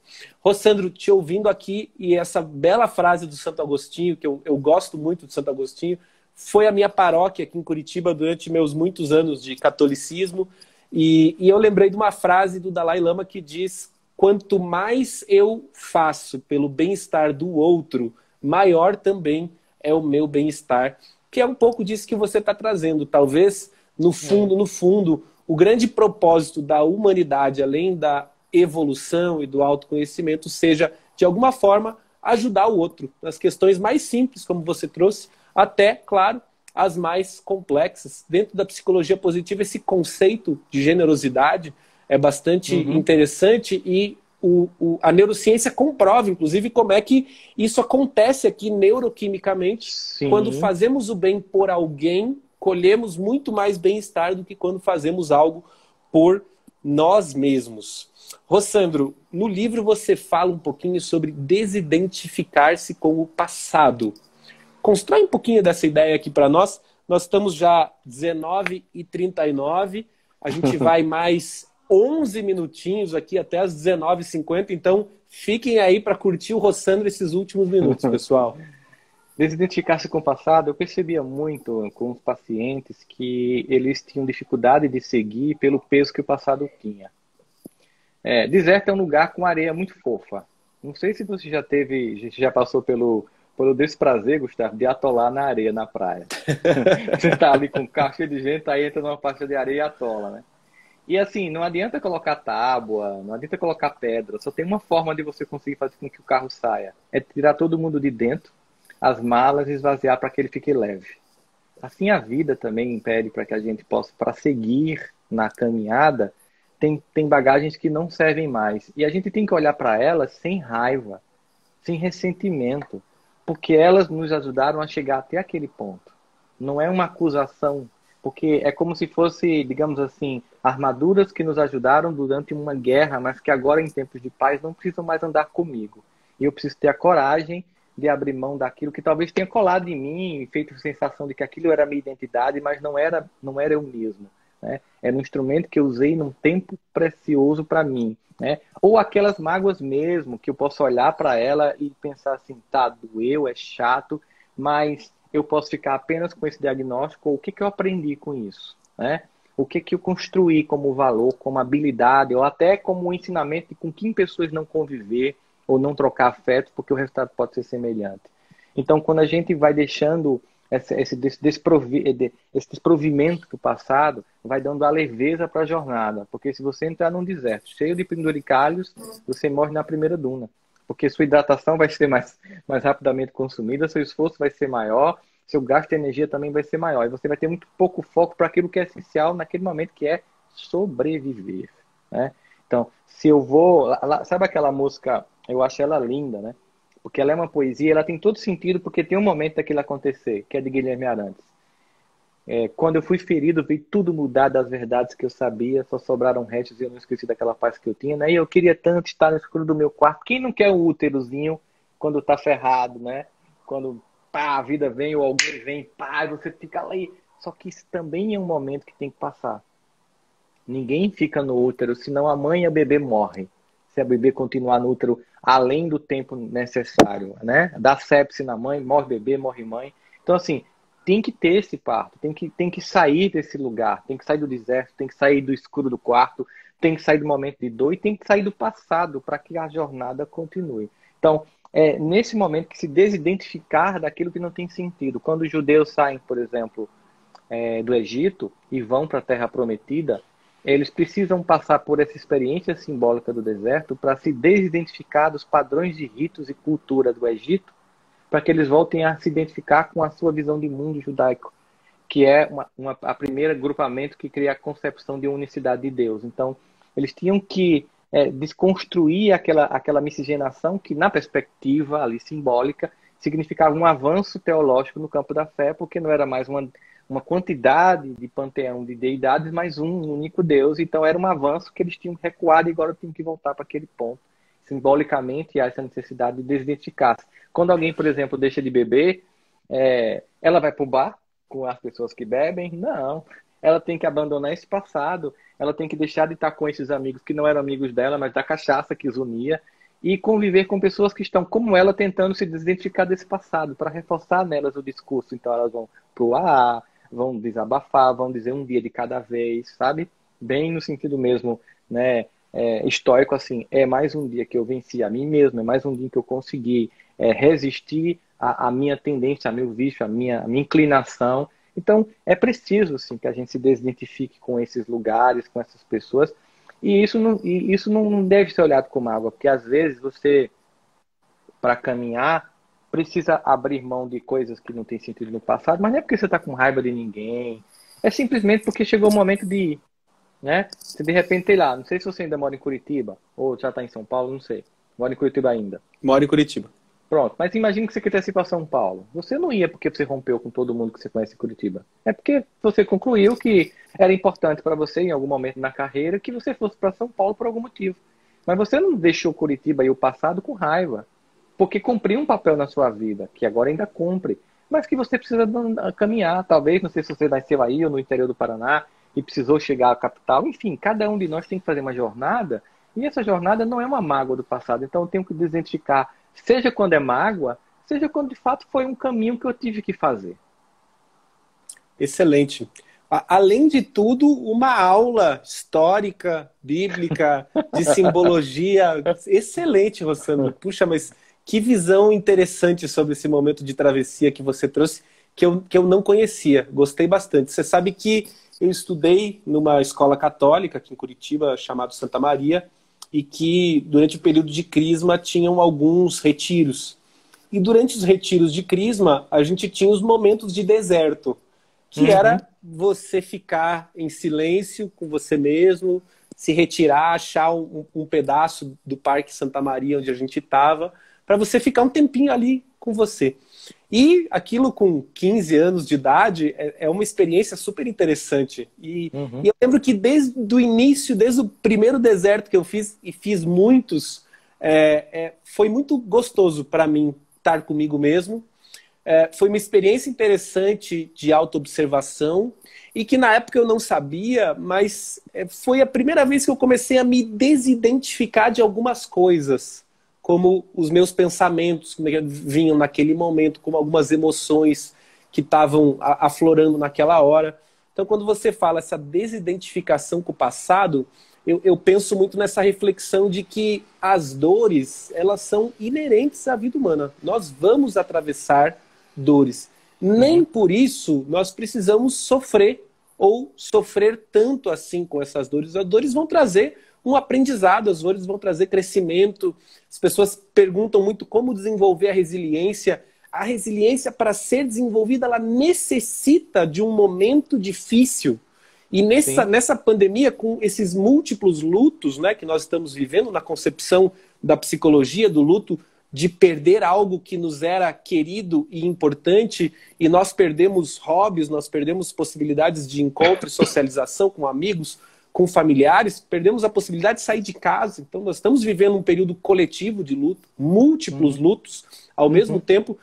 Rossandro, te ouvindo aqui, e essa bela frase do Santo Agostinho, que eu gosto muito do Santo Agostinho, foi a minha paróquia aqui em Curitiba durante meus muitos anos de catolicismo, e eu lembrei de uma frase do Dalai Lama que diz: quanto mais eu faço pelo bem-estar do outro, maior também é o meu bem-estar. Que é um pouco disso que você está trazendo. Talvez, no fundo, o grande propósito da humanidade, além da evolução e do autoconhecimento, seja, de alguma forma, ajudar o outro. Nas questões mais simples, como você trouxe, até, claro, as mais complexas. Dentro da psicologia positiva, esse conceito de generosidade é bastante interessante e a neurociência comprova, inclusive, como é que isso acontece aqui neuroquimicamente. Sim. Quando fazemos o bem por alguém, colhemos muito mais bem-estar do que quando fazemos algo por nós mesmos. Rossandro, no livro você fala um pouquinho sobre desidentificar-se com o passado. Constrói um pouquinho dessa ideia aqui para nós. Nós estamos já 19h39, a gente vai mais 11 minutinhos aqui até as 19h50, então fiquem aí para curtir o Rossandro esses últimos minutos, pessoal. Desidentificar-se com o passado, eu percebia muito com os pacientes que eles tinham dificuldade de seguir pelo peso que o passado tinha. Deserto é um lugar com areia muito fofa. Não sei se você já passou pelo desprazer, Gustavo, de atolar na areia na praia. Você está ali com um carro cheio de gente, aí entra numa faixa de areia e atola, né? E assim, não adianta colocar tábua, não adianta colocar pedra, só tem uma forma de você conseguir fazer com que o carro saia. É tirar todo mundo de dentro, as malas e esvaziar para que ele fique leve. Assim a vida também impede para que a gente possa, para seguir na caminhada, tem bagagens que não servem mais. E a gente tem que olhar para elas sem raiva, sem ressentimento, porque elas nos ajudaram a chegar até aquele ponto. Não é uma acusação, porque é como se fosse, digamos assim, armaduras que nos ajudaram durante uma guerra, mas que agora em tempos de paz não precisam mais andar comigo. E eu preciso ter a coragem de abrir mão daquilo que talvez tenha colado em mim e feito a sensação de que aquilo era a minha identidade, mas não era eu mesmo, né? Era um instrumento que eu usei num tempo precioso para mim, né? Ou aquelas mágoas mesmo, que eu posso olhar para ela e pensar assim, tá, doeu, é chato, mas eu posso ficar apenas com esse diagnóstico, ou o que que eu aprendi com isso, né? O que que eu construí como valor, como habilidade, ou até como um ensinamento de com quem pessoas não conviver, ou não trocar afeto, porque o resultado pode ser semelhante. Então, quando a gente vai deixando esse desprovimento do passado, vai dando a leveza para a jornada. Porque se você entrar num deserto cheio de penduricalhos, você morre na primeira duna. Porque sua hidratação vai ser mais rapidamente consumida, seu esforço vai ser maior, seu gasto de energia também vai ser maior. E você vai ter muito pouco foco para aquilo que é essencial naquele momento, que é sobreviver, né? Então, se eu vou... Sabe aquela música, eu acho ela linda, né? Porque ela é uma poesia, ela tem todo sentido, porque tem um momento daquilo acontecer, que é de Guilherme Arantes. Quando eu fui ferido, vi tudo mudar das verdades que eu sabia, só sobraram restos e eu não esqueci daquela paz que eu tinha, né? E eu queria tanto estar no escuro do meu quarto. Quem não quer um úterozinho quando tá ferrado, né? Quando pá, a vida vem, ou alguém vem, pá, e você fica lá e... Só que isso também é um momento que tem que passar. Ninguém fica no útero, senão a mãe e a bebê morrem. Se a bebê continuar no útero além do tempo necessário, né? Dá sepse na mãe, morre bebê, morre mãe. Então, assim, tem que ter esse parto, tem que sair desse lugar, tem que sair do deserto, tem que sair do escuro do quarto, tem que sair do momento de dor e tem que sair do passado para que a jornada continue. Então, é nesse momento que se desidentificar daquilo que não tem sentido. Quando os judeus saem, por exemplo, do Egito e vão para a Terra Prometida, eles precisam passar por essa experiência simbólica do deserto para se desidentificar dos padrões de ritos e cultura do Egito, para que eles voltem a se identificar com a sua visão de mundo judaico, que é a primeira grupamento que cria a concepção de unicidade de Deus. Então, eles tinham que desconstruir aquela miscigenação que, na perspectiva ali simbólica, significava um avanço teológico no campo da fé, porque não era mais uma quantidade de panteão de deidades, mas um único Deus. Então era um avanço que eles tinham recuado e agora tinham que voltar para aquele ponto. Simbolicamente, há essa necessidade de desidentificar-se. Quando alguém, por exemplo, deixa de beber, ela vai para o bar com as pessoas que bebem? Não. Ela tem que abandonar esse passado. Ela tem que deixar de estar com esses amigos que não eram amigos dela, mas da cachaça que os unia, e conviver com pessoas que estão, como ela, tentando se desidentificar desse passado, para reforçar nelas o discurso. Então elas vão para o AA, vão desabafar, vão dizer um dia de cada vez, sabe? Bem no sentido mesmo, né, estoico, assim, é mais um dia que eu venci a mim mesmo, é mais um dia que eu consegui resistir à minha tendência, ao meu vício, à minha inclinação. Então, é preciso, assim, que a gente se desidentifique com esses lugares, com essas pessoas, e isso não deve ser olhado como água, porque às vezes você, para caminhar, precisa abrir mão de coisas que não tem sentido no passado, mas não é porque você está com raiva de ninguém, é simplesmente porque chegou o momento de ir, né? Você de repente, sei lá, não sei se você ainda mora em Curitiba, ou já está em São Paulo, não sei. Mora em Curitiba ainda. Moro em Curitiba. Pronto, mas imagine que você quisesse ir para São Paulo. Você não ia porque você rompeu com todo mundo que você conhece em Curitiba. É porque você concluiu que era importante para você, em algum momento na carreira, que você fosse para São Paulo por algum motivo. Mas você não deixou Curitiba e o passado com raiva, porque cumpriu um papel na sua vida, que agora ainda cumpre, mas que você precisa caminhar. Talvez, não sei se você nasceu aí ou no interior do Paraná e precisou chegar à capital. Enfim, cada um de nós tem que fazer uma jornada, e essa jornada não é uma mágoa do passado. Então eu tenho que desidentificar, seja quando é mágoa, seja quando de fato foi um caminho que eu tive que fazer. Excelente. Além de tudo, uma aula histórica, bíblica, de simbologia. Excelente, Rossandro. Puxa, mas que visão interessante sobre esse momento de travessia que você trouxe, que eu não conhecia. Gostei bastante. Você sabe que eu estudei numa escola católica aqui em Curitiba, chamada Santa Maria, e que durante o período de Crisma tinham alguns retiros. E durante os retiros de Crisma, a gente tinha os momentos de deserto, que era você ficar em silêncio com você mesmo, se retirar, achar um pedaço do Parque Santa Maria, onde a gente estava, para você ficar um tempinho ali com você. E aquilo com 15 anos de idade é uma experiência super interessante. E eu lembro que desde o início, desde o primeiro deserto que eu fiz, e fiz muitos, foi muito gostoso para mim estar comigo mesmo. Foi uma experiência interessante de autoobservação e que na época eu não sabia, mas foi a primeira vez que eu comecei a me desidentificar de algumas coisas, como os meus pensamentos que vinham naquele momento, como algumas emoções que estavam aflorando naquela hora. Então, quando você fala essa desidentificação com o passado, eu penso muito nessa reflexão de que as dores, elas são inerentes à vida humana. Nós vamos atravessar dores. Nem por isso nós precisamos sofrer ou sofrer tanto assim com essas dores. As dores vão trazer um aprendizado, as dores vão trazer crescimento. As pessoas perguntam muito como desenvolver a resiliência. A resiliência, para ser desenvolvida, ela necessita de um momento difícil. E nessa pandemia, com esses múltiplos lutos, né, que nós estamos vivendo, na concepção da psicologia do luto, de perder algo que nos era querido e importante, e nós perdemos hobbies, nós perdemos possibilidades de encontro e socialização com amigos, com familiares, perdemos a possibilidade de sair de casa. Então nós estamos vivendo um período coletivo de luto, múltiplos lutos ao mesmo tempo.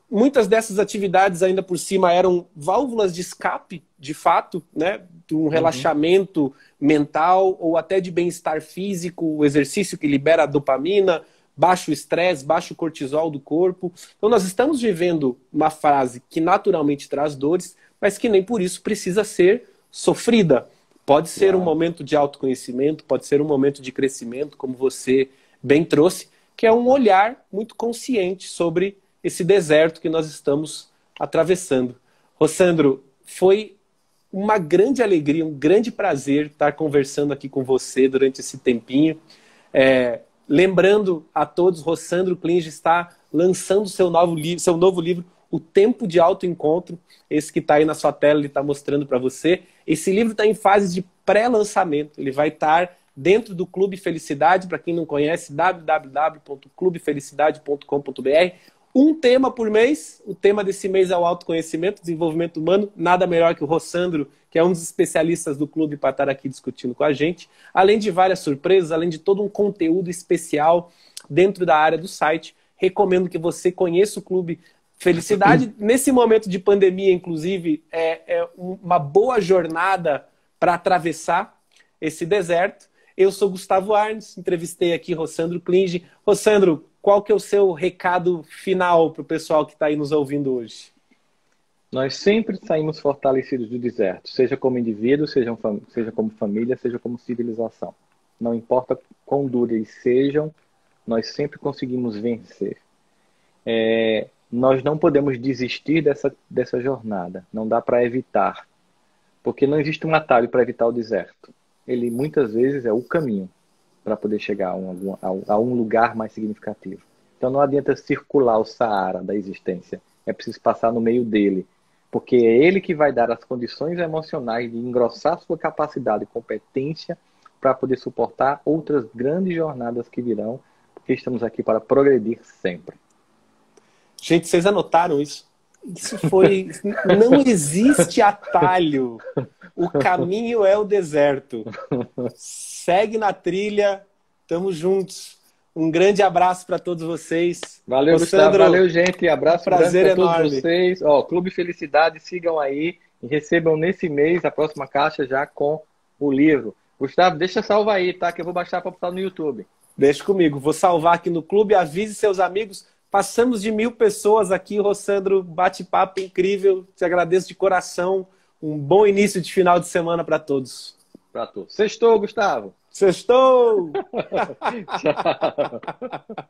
Muitas dessas atividades ainda por cima eram válvulas de escape, de fato, né, de um relaxamento mental ou até de bem-estar físico, o exercício que libera a dopamina, baixo estresse, baixo cortisol do corpo. Então nós estamos vivendo uma fase que naturalmente traz dores, mas que nem por isso precisa ser sofrida. Pode ser um momento de autoconhecimento, pode ser um momento de crescimento, como você bem trouxe, que é um olhar muito consciente sobre esse deserto que nós estamos atravessando. Rossandro, foi uma grande alegria, um grande prazer estar conversando aqui com você durante esse tempinho. Lembrando a todos, Rossandro Klinge está lançando seu novo livro, O Tempo de Autoencontro. Esse que está aí na sua tela, ele está mostrando para você. Esse livro está em fase de pré-lançamento. Ele vai estar dentro do Clube Felicidade. Para quem não conhece, www.clubefelicidade.com.br. Um tema por mês. O tema desse mês é o autoconhecimento, desenvolvimento humano. Nada melhor que o Rossandro, que é um dos especialistas do clube, para estar aqui discutindo com a gente. Além de várias surpresas, além de todo um conteúdo especial dentro da área do site. Recomendo que você conheça o Clube Felicidade. Nesse momento de pandemia, inclusive, é uma boa jornada para atravessar esse deserto. Eu sou Gustavo Arnes, entrevistei aqui Rossandro Klinge. Rossandro, qual que é o seu recado final para o pessoal que está aí nos ouvindo hoje? Nós sempre saímos fortalecidos do deserto, seja como indivíduo, seja como família, seja como civilização. Não importa quão duras sejam, nós sempre conseguimos vencer. Nós não podemos desistir dessa jornada, não dá para evitar, porque não existe um atalho para evitar o deserto. Ele muitas vezes é o caminho para poder chegar a um lugar mais significativo. Então não adianta circular o Saara da existência, é preciso passar no meio dele, porque é ele que vai dar as condições emocionais de engrossar sua capacidade e competência para poder suportar outras grandes jornadas que virão, porque estamos aqui para progredir sempre. Gente, vocês anotaram isso? Isso foi... Não existe atalho. O caminho é o deserto. Segue na trilha. Tamo juntos. Um grande abraço para todos vocês. Valeu, Gustavo. Valeu, gente. Abraço prazer grande para todos enorme. vocês. Clube Felicidade, sigam aí e recebam nesse mês a próxima caixa já com o livro. Gustavo, deixa salvar aí, tá? Que eu vou baixar para botar no YouTube. Deixa comigo. Vou salvar aqui no clube. Avise seus amigos. Passamos de 1000 pessoas aqui, Rossandro. Bate-papo incrível. Te agradeço de coração. Um bom início de final de semana para todos. Para todos. Sextou, Gustavo. Sextou! Tchau.